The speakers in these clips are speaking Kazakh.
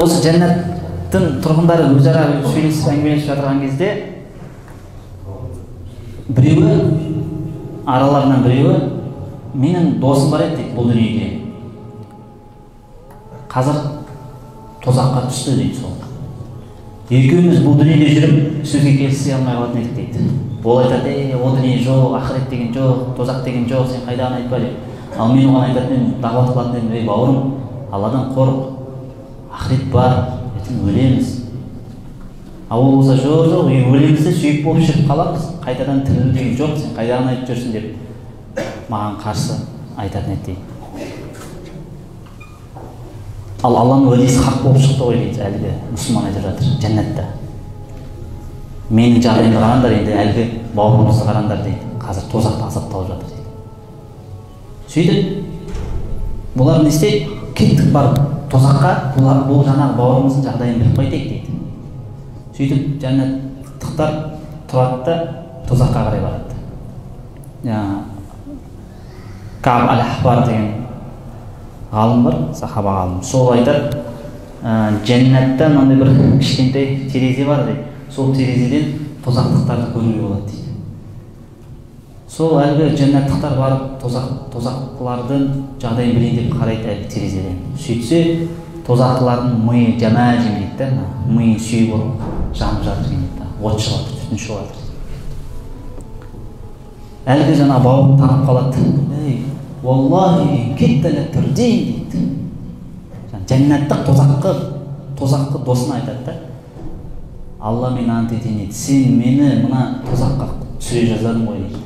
Осы жәннаттың тұрғындары өзара сөйлесіп әңгімелесіп жатырған кезде біреуі, араларынан біреуі, менің досым бар еді дейді бұл дүниеде. Қазір тозаққа түсті дейді сол. Екеуміз бұл дүниеде жүріп сөзге келісе алмай қалатын едік дейді. Ол айтады, о дүние жоқ, ақырет деген жоқ, тозақ деген жоқ, сен қайдағыны айтпа дейді. Ал мен оған айтатын едім, дағуат қылатын едім, ей бауырым, Алладан қорық, ақырет бар, ертең өлеміз. Ал ол болса жоқ, өлеміз де сүйек болып жүріп қаламыз, қайтадан тірілу деген жоқ, сен қайдағыны айтып жүрсің деп маған қарсы айтатын еді дейді. Ал Алланың уәдесі хақ болып шықты ғой дейді, әлгі мұсылман айтып жатыр, жәннатта. Менің жағдайымды қараңдар, енді әлгі бауырымызды қараңдар дейді, қазір тозақта азапталып жатыр дейді. Сөйтіп, бұлар не істейді? Кеттік бар тозаққа, бұл жаңағы бауырымыздың жағдайын біліп қайтайық дейді. Сөйтіп, жәннаттықтар тұрады да тозаққа қарай барады. Каб әл-Ахбар деген ғалым бар, сахаба ғалым. Сол айтады, жәннатта мынандай бір кішкентай терезе бар дейді. Сол терезеден тозақтықтарды көруге болады дейді. Сол әлгі жәннаттықтар барып тозақтылардың жағдайын білейін деп қарайды әлгі терезеден. Сөйтсе, тозақтылардың миы жама-жем дейді, миы сүйіп ұрып жанып жатыр дейді, от шығып жатыр, түтін шығып жатыр. Әлгі жаңа бауырын танып қалады. Ей, Аллахи, кеттелі түрдейін дейді. Жәннаттық тозаққы досына айтады да. Алла мен ант етейін дейді, сен мені мына тозаққа түсіре жаздадың ғой дейді.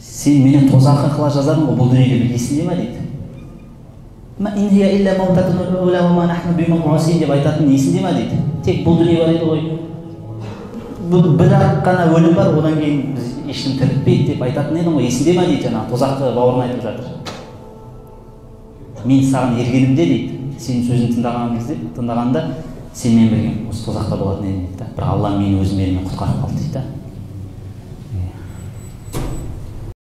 Сен мені тозаққа қыла жаздадың ғой, бұл дүниеде бір есінде ма дейді. Деп айтатын есінде ма дейді. Тек бұл дүние бар еді ғой. Бір-ақ қана өлім бар, одан кейін біз ешкім тірілтпейді деп айтатын едің ғой, есінде ма дейді, жаңағы тозаққа бауырын айтып жатыр. Мен саған ергенімде дейді, сенің сөзін тыңдағанда сенмен бірге осы тозақта болатын едім дейді. Бірақ Алла мені өзі менімен құтқарып қалды дейді.